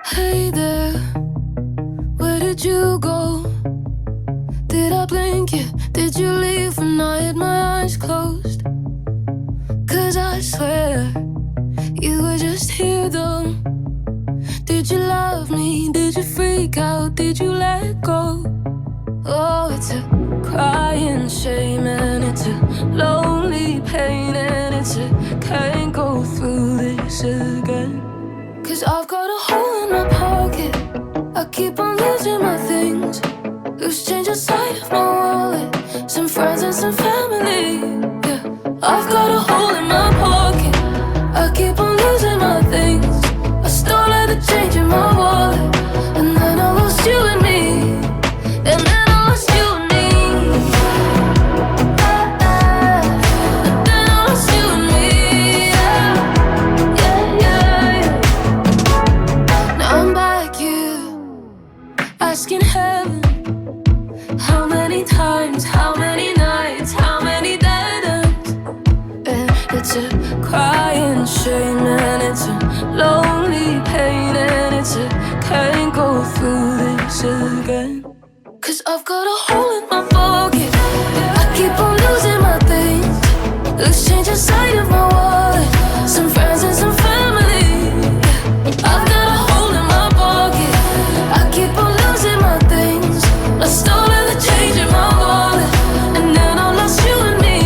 Hey there, where did you go? Did I blink you? Did you leave when I had my eyes closed? 'Cause I swear you were just here though. Did you love me? Did you freak out? Did you let go? Oh, it's a crying shame and it's a lonely pain and it's a can't go through this again. 'Cause I've got a hole in my pocket, I keep on losing my things. Loose change inside of my wallet, some friends and some family. Yeah, I've got a hole in my pocket, I keep on losing my things. I stole all the change in my wallet, and then I lost you and me, and then I lost you and me. And then I lost you and me. Yeah, yeah, yeah. Now I'm back here, asking heaven, how many times, how many nights, how many dead ends? And it's a crying shame and it's a lonely pain and it's a can't go through this again. 'Cause I've got a hole in my pocket, I keep on losing my things. Loose change inside of my wallet, some friends and some family. I've got a hole in my pocket, I keep on losing my things. I stole all the change in my wallet, and then I lost you and me.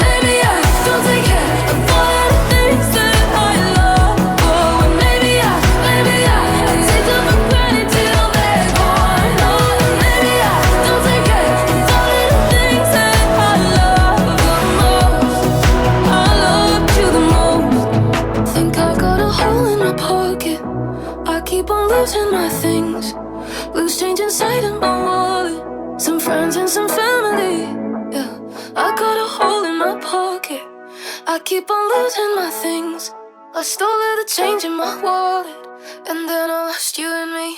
Maybe I don't take care of all the things that I love. Oh, and maybe I take them for granted till they're gone. Oh, and maybe I don't take care of all the things that I love the most. I loved you the most. Think I got a hole in my pocket, I keep on losing my things. Loose change inside of my wallet, some friends and some family. Yeah, I got a hole in my pocket, I keep on losing my things. I stole all the change in my wallet, and then I lost you and me.